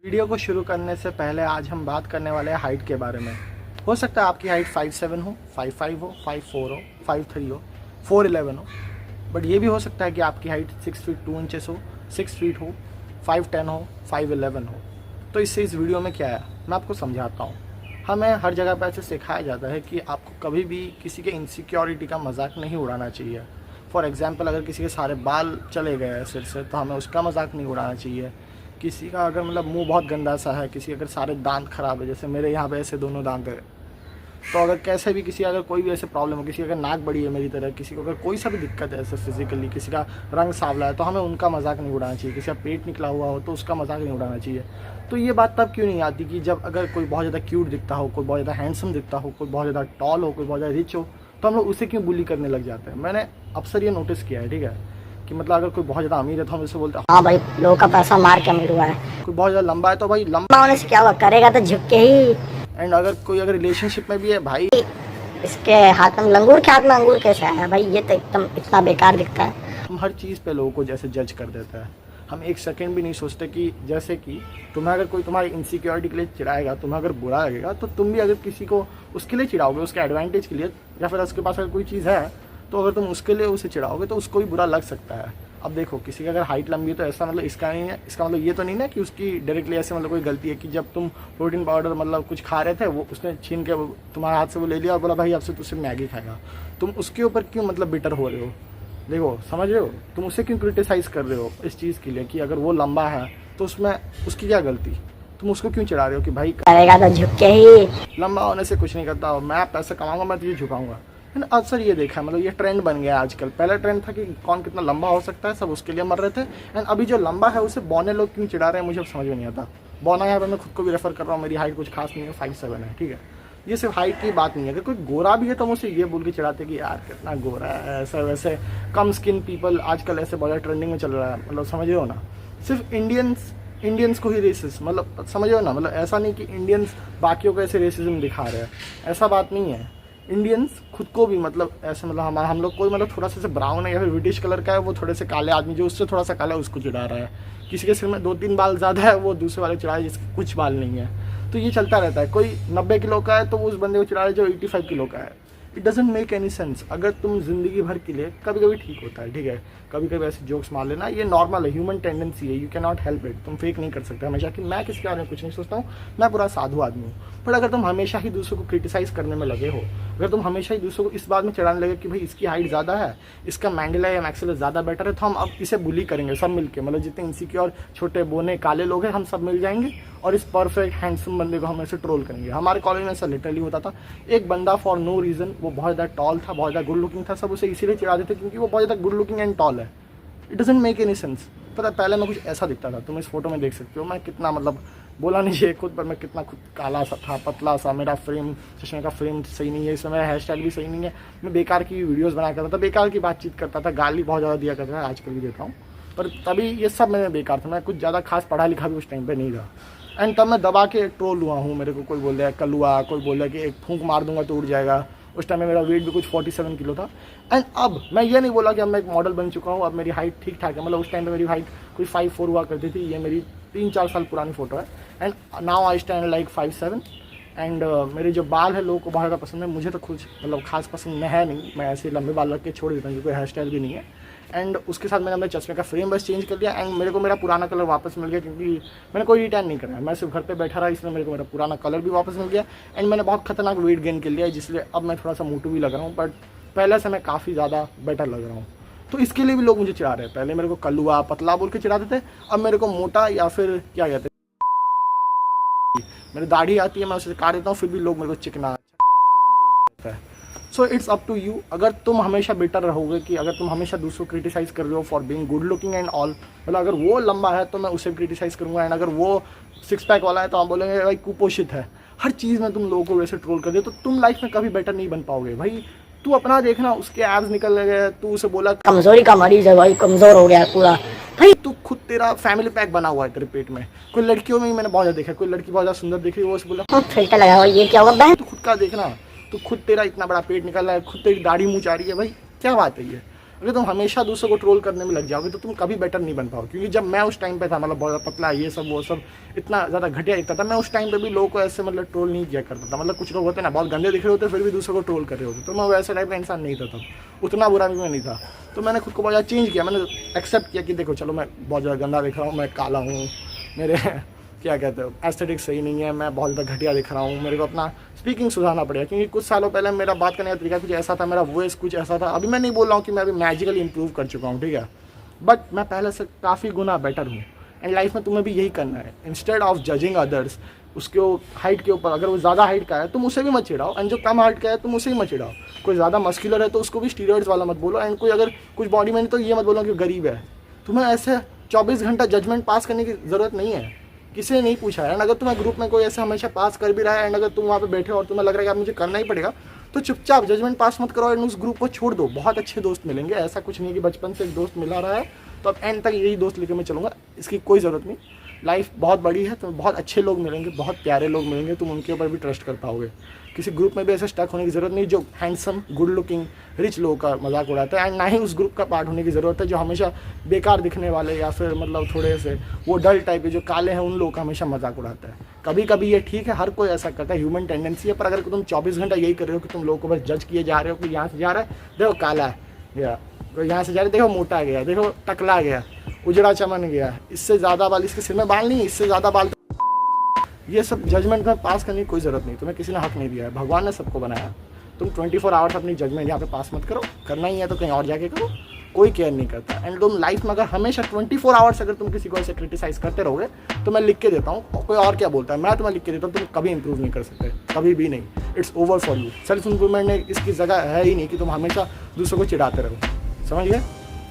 Video को शुरू करने से पहले आज हम बात करने वाले हैं हाइट के बारे में। हो सकता है आपकी हाइट 5'7" हो, 5'5" हो, 5'4" हो, 5'3" हो, 4'11" हो, बट ये भी हो सकता है कि आपकी हाइट 6 फीट 2 इंचेस हो, 6 फीट हो, 5'10" हो, 5'11" हो। तो इससे इस वीडियो में क्या है मैं आपको समझाता हूँ। हमें हर जगह पर ऐसे सिखाया जाता है कि आपको कभी भी किसी के इनसिक्योरिटी का मजाक नहीं उड़ाना चाहिए। फॉर एग्जाम्पल, अगर किसी के सारे बाल चले गए हैं सिर से तो हमें उसका मजाक नहीं उड़ाना चाहिए। किसी का अगर मतलब मुंह बहुत गंदा सा है, किसी अगर सारे दांत खराब है, जैसे मेरे यहाँ पे ऐसे दोनों दांत है, तो अगर कैसे भी किसी अगर कोई भी ऐसे प्रॉब्लम हो, किसी अगर नाक बड़ी है मेरी तरह, किसी को अगर कोई सा भी दिक्कत है ऐसे फिजिकली, किसी का रंग सांवला है तो हमें उनका मजाक नहीं उड़ाना चाहिए। किसी का पेट निकला हुआ हो तो उसका मजाक नहीं उड़ाना चाहिए। तो ये बात तब क्यों नहीं आती कि जब अगर कोई बहुत ज़्यादा क्यूट दिखता हो, कोई बहुत ज़्यादा हैंडसम दिखता हो, कोई बहुत ज़्यादा टॉल हो, कोई बहुत ज़्यादा रिच हो, तो हम लोग उसे क्यों बुली करने लग जाते हैं। मैंने अक्सर ये नोटिस किया है, ठीक है, कि मतलब अगर कोई बहुत ज़्यादा अमीर है तो हम उससे बोलते हैं हाँ भाई, लोगों का पैसा मार के अमीर हुआ है। कोई बहुत ज़्यादा लंबा है तो भाई लंबा होने से क्या हुआ, करेगा तो झुक के ही। एंड अगर कोई अगर रिलेशनशिप में भी है भाई, इसके हाथ में लंगूर के हाथ में अंगूर कैसे है भाई, ये तो एकदम इतना बेकार दिखता है। हम हर चीज़ पे लोगों को जैसे जज कर देते हैं। हम एक सेकंड भी नहीं सोचते कि जैसे कि तुम्हें अगर कोई तुम्हारी इनसिक्योरिटी के लिए चिढ़ाएगा, तुम्हें अगर बुरा लगेगा तो तुम भी अगर किसी को उसके लिए चिढ़ाओगे, उसके एडवांटेज के लिए, या फिर उसके पास अगर कोई चीज़ है तो अगर तुम उसके लिए उसे चिढ़ाओगे तो उसको भी बुरा लग सकता है। अब देखो, किसी की अगर हाइट लंबी है तो ऐसा मतलब इसका नहीं है, इसका मतलब ये तो नहीं ना कि उसकी डायरेक्टली ऐसे मतलब कोई गलती है कि जब तुम प्रोटीन पाउडर मतलब कुछ खा रहे थे वो उसने छीन के तुम्हारे हाथ से वो ले लिया और बोला भाई अब से तू सिर्फ मैगी खाएगा। तुम उसके ऊपर क्यों मतलब बिटर हो रहे हो? देखो, समझ रहे हो, तुम उसे क्यों क्रिटिसाइज कर रहे हो इस चीज़ के लिए कि अगर वो लंबा है तो उसमें उसकी क्या गलती? तुम उसको क्यों चिढ़ा रहे हो कि भाई करेगा तो झुक के ही। लंबा होने से कुछ नहीं करता, मैं पैसा कमाऊंगा मैं तुझे झुकाऊंगा। मैंने अक्सर ये देखा है, मतलब ये ट्रेंड बन गया है आजकल। पहला ट्रेंड था कि कौन कितना लंबा हो सकता है, सब उसके लिए मर रहे थे। एंड अभी जो लंबा है उसे बौने लोग क्यों चिढ़ा रहे हैं मुझे समझ में नहीं आता। बौना यहाँ पर मैं खुद को भी रेफर कर रहा हूँ, मेरी हाइट कुछ खास नहीं है, 5'7" है, ठीक है। ये सिर्फ हाइट की बात नहीं है। अगर कोई गोरा भी है तो मुझे ये बोल के चिढ़ाते कि यार कितना गोरा है, ऐसा वैसे कम स्किन पीपल आजकल ऐसे बहुत ट्रेंडिंग में चल रहा है। मतलब समझ रहे हो ना, सिर्फ इंडियंस को ही रेसिस, मतलब समझ रहे हो ना, मतलब ऐसा नहीं कि इंडियंस बाकियों को ऐसे रेसिज्म दिखा रहे हैं, ऐसा बात नहीं है। इंडियंस खुद को भी मतलब ऐसे मतलब हम लोग कोई मतलब थोड़ा सा ब्राउन है या फिर ब्रिटिश कलर का है, वो थोड़े से काले आदमी जो उससे थोड़ा सा काला है उसको चिढ़ा रहा है। किसी के सिर में 2-3 बाल ज़्यादा है वो दूसरे वाले चिढ़ा रहा है जिसके कुछ बाल नहीं है। तो ये चलता रहता है। कोई 90 किलो का है तो वो उस बंदे को चिढ़ा रहा है जो 85 किलो का है। It doesn't make any sense. अगर तुम जिंदगी भर के लिए कभी कभी ठीक होता है, ठीक है, कभी कभी ऐसे जोक्स मार लेना, ये नॉर्मल है, ह्यूमन टेंडेंसी है, you can not help it. तुम फेक नहीं कर सकते हमेशा कि मैं किसके बारे में कुछ नहीं सोचता हूँ, मैं पूरा साधु आदमी हूँ। पर अगर तुम हमेशा ही दूसरों को क्रिटिसाइज करने में लगे हो, अगर तुम हमेशा ही दूसरों को इस बात में चिढ़ाने लगे कि भाई इसकी हाइट ज़्यादा है, इसका मैंडिला या मैक्सिलस ज़्यादा बेटर है, तो हम अब इसे बुली करेंगे सब मिलके। मतलब जितने इनसिक्योर छोटे बोने काले लोग हैं हम सब मिल जाएंगे और इस परफेक्ट हैंडसम बंदे को हम ऐसे ट्रोल करेंगे। हमारे कॉलेज में ऐसा लिटरली होता था। एक बंदा फॉर नो रीज़न, वो बहुत ज़्यादा टॉल था, बहुत ज़्यादा गुड लुकिंग था, सब उसे इसीलिए चिढ़ाते थे क्योंकि वो बहुत ज़्यादा गुड लुकिंग एंड टॉल है। It doesn't make any sense. पता पहले मैं कुछ ऐसा दिखता था, तुम इस फोटो में देख सकते हो, मैं कितना मतलब बोला नहीं चाहिए खुद पर, मैं कितना खुद काला सा था, पतला सा, मेरा फ्रेम चश्मे का फ्रेम सही नहीं है, इसमें मेरा हेयर स्टाइल भी सही नहीं है, मैं बेकार की वीडियोस बनाया करता था, बेकार की बातचीत करता था, गाली बहुत ज़्यादा दिया करता था, आजकल भी देता हूँ, पर तभी ये सब मैंने बेकार था। मैं कुछ ज़्यादा खास पढ़ा लिखा भी उस टाइम पर नहीं था। एंड तब मैं दबा के ट्रोल हुआ हूँ। मेरे को कोई बोल रहा है कलुआ, कोई बोल रहा है कि एक फूंक मार दूंगा तो उड़ जाएगा। उस टाइम में मेरा वेट भी कुछ 47 किलो था। एंड अब मैं ये नहीं बोला कि अब मैं एक मॉडल बन चुका हूँ, अब मेरी हाइट ठीक ठाक है। मतलब उस टाइम पे मेरी हाइट कोई 5'4" हुआ करती थी। ये मेरी 3-4 साल पुरानी फोटो है। And now I stand like 5'7". And मेरे जो बाल है लोगों को बहुत ज़्यादा पसंद है, मुझे तो कुछ मतलब खास पसंद है नहीं, मैं ऐसे लंबे बाल रख के छोड़ देता हूँ क्योंकि हेयर स्टाइल भी नहीं है। एंड उसके साथ मैंने अपने चश्मे का फ्रेम बस चेंज कर दिया एंड मेरे को मेरा पुराना कलर वापस मिल गया क्योंकि मैंने कोई रिटर्न नहीं कराया, मैं सिर्फ घर पे बैठा रहा, इसलिए मेरे को मेरा पुराना कलर भी वापस मिल गया। एंड मैंने बहुत खतरनाक वेट गेन कर लिया है, जिसलिए अब मैं थोड़ा सा मोटू भी लग रहा हूँ, बट पहले से मैं काफ़ी ज़्यादा बेटर लग रहा हूँ। तो इसके लिए भी लोग मुझे चिढ़ा रहे हैं। पहले मेरे को कल्लुआ पतला बोल के चिढ़ाते थे, अब मेरे को मोटा या फिर क्या कहते हैं, मेरी दाढ़ी आती है मैं उसे काट देता हूँ फिर भी लोग मेरे को चिकना रहता है। So it's up to you. अगर तुम हमेशा बेटर रहोगे, कि अगर तुम हमेशा दूसरों को क्रिटिसाइज कर रहे हो for being good looking and all, मतलब अगर वो लंबा है तो मैं उसे क्रिटिसाइज करूंगा, एंड अगर वो 6 पैक वाला है तो आप बोलेंगे भाई कुपोषित है। हर चीज़ में तुम लोगों को वैसे ट्रोल कर दे तो तुम लाइफ में कभी बेटर नहीं बन पाओगे। भाई तू अपना देखना, उसके एब्स निकल गए, तू उसे बोला कमजोरी का मरीज है भाई, कमजोर हो गया है पूरा भाई। तू खुद तेरा फैमिली पैक बना हुआ है तेरे पेट में। कोई लड़कियों में ही मैंने बहुत ज़्यादा देखा, कोई लड़की बहुत ज़्यादा सुंदर दिख रही है, वो उसे बोला फिल्टर लगा हुआ, ये क्या होगा बहन। तू खुद का देखना, तो खुद तेरा इतना बड़ा पेट निकल रहा है, खुद तेरी दाढ़ी मूंछ आ रही है, भाई क्या बात है ये। अगर तुम हमेशा दूसरों को ट्रोल करने में लग जाओगे तो तुम कभी बेटर नहीं बन पाओगे। क्योंकि जब मैं उस टाइम पे था, मतलब बहुत पतला, ये सब वो सब इतना ज़्यादा घटिया दिखता था, मैं उस टाइम पे भी लोगों को ऐसे मतलब ट्रोल नहीं किया करता था। मतलब कुछ लोग होते ना बहुत गंदे दिख रहे होते फिर भी दूसरों को ट्रोल कर रहे होते, तो मैं वैसे टाइप का इंसान नहीं था तब, उतना बुरा भी मैं नहीं था। तो मैंने खुद को बहुत ज़्यादा चेंज किया, मैंने एक्सेप्ट किया कि देखो चलो मैं बहुत ज़्यादा गंदा दिख रहा हूँ, मैं काला हूँ, मेरे क्या कहते हो एस्थेटिक्स सही नहीं है, मैं बहुत ज़्यादा घटिया दिख रहा हूँ, मेरे को अपना स्पीकिंग सुधारना पड़ेगा। क्योंकि कुछ सालों पहले मेरा बात करने का तरीका कुछ ऐसा था, मेरा वॉइस कुछ ऐसा था। अभी मैं नहीं बोल रहा हूँ कि मैं अभी मैजिकली इंप्रूव कर चुका हूँ, ठीक है, बट मैं पहले से काफ़ी गुना बेटर हूँ। एंड लाइफ में तुम्हें भी यही करना है, इंस्टेड ऑफ जजिंग अदर्स उसके हाइट के ऊपर। अगर वो ज़्यादा हाइट का है तुम उसे भी मत चिढ़ाओ, एंड जो कम हाइट का है तुम उसे ही मत चिढ़ाओ। कोई ज़्यादा मस्कुलर है तो उसको भी स्टीरॉइड्स वाला मत बोलो, एंड कोई अगर कुछ बॉडी में नहीं तो ये मत बोलो कि गरीब है। तुम्हें ऐसे 24 घंटा जजमेंट पास करने की ज़रूरत नहीं है, किसी ने नहीं पूछा है। एंड अगर तुम्हें ग्रुप में कोई ऐसे हमेशा पास कर भी रहा है, एंड अगर तुम वहाँ पे बैठे हो और तुम्हें लग रहा है कि अब मुझे करना ही पड़ेगा, तो चुपचाप जजमेंट पास मत करो एंड उस ग्रुप को छोड़ दो। बहुत अच्छे दोस्त मिलेंगे, ऐसा कुछ नहीं कि बचपन से एक दोस्त मिला रहा है तो अब एंड तक यही दोस्त लेकर मैं चलूँगा, इसकी कोई ज़रूरत नहीं। लाइफ बहुत बड़ी है, तो बहुत अच्छे लोग मिलेंगे, बहुत प्यारे लोग मिलेंगे, तुम उनके ऊपर भी ट्रस्ट कर पाओगे। किसी ग्रुप में भी ऐसे स्टक होने की ज़रूरत नहीं जो हैंडसम, गुड लुकिंग, रिच लोगों का मजाक उड़ाता है, एंड ना ही उस ग्रुप का पार्ट होने की ज़रूरत है जो हमेशा बेकार दिखने वाले या फिर मतलब थोड़े से वो डल टाइप के जो काले हैं उन लोगों का हमेशा मजाक उड़ाता है। कभी कभी ये ठीक है, हर कोई ऐसा करता है, ह्यूमन टेंडेंसी है। पर अगर तुम 24 घंटा यही कर रहे हो कि तुम लोगों को बस जज किए जा रहे हो कि यहाँ से जा रहा है देखो काला है, या यहाँ से जा रहे देखो मोटा गया, देखो टकला गया, उजड़ा चमन गया, इससे ज़्यादा बाल, इसके सिर में बाल नहीं, इससे ज़्यादा बाल, ये सब जजमेंट में पास करने की कोई ज़रूरत नहीं। तुम्हें किसी ने हक नहीं दिया है, भगवान ने सबको बनाया। तुम 24 आवर्स अपनी जजमेंट यहाँ पे पास मत करो, करना ही है तो कहीं और जाके करो, कोई केयर नहीं करता। एंड तुम लाइफ में अगर हमेशा 24 आवर्स अगर तुम किसी को ऐसे क्रिटिसाइज करते रहोगे तो मैं लिख के देता हूँ, कोई और क्या बोलता है, मैं तुम्हें लिख के देता हूँ, तुम कभी इंप्रूव नहीं कर सकते, कभी भी नहीं। It's over for you. Self improvement में इसकी जगह है ही नहीं कि तुम हमेशा दूसरों को चिढ़ाते रहो, समझ गए?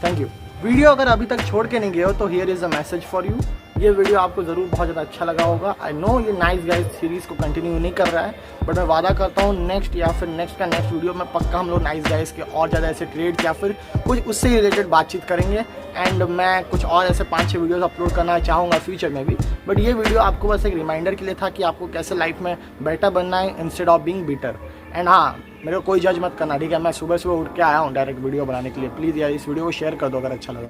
Thank you. वीडियो अगर अभी तक छोड़ के नहीं गए हो तो here is a message for you. ये वीडियो आपको ज़रूर बहुत ज़्यादा अच्छा लगा होगा। आई नो ये नाइस गाइस सीरीज़ को कंटिन्यू नहीं कर रहा है, बट मैं वादा करता हूँ नेक्स्ट या फिर नेक्स्ट का नेक्स्ट वीडियो में पक्का हम लोग नाइस गाइस के और ज़्यादा ऐसे ट्रेड या फिर कुछ उससे रिलेटेड बातचीत करेंगे। एंड मैं कुछ और ऐसे 5-6 वीडियोज़ अपलोड करना चाहूँगा फ्यूचर में भी, बट ये वीडियो आपको बस एक रिमाइंडर के लिए था कि आपको कैसे लाइफ में बेटर बनना है instead of being bitter. And हाँ, मेरे को कोई जज मत करना, ठीक है? मैं सुबह सुबह उठ के आया हूँ डायरेक्ट वीडियो बनाने के लिए। प्लीज़ यार इस वीडियो को शेयर कर दो अगर अच्छा लगा।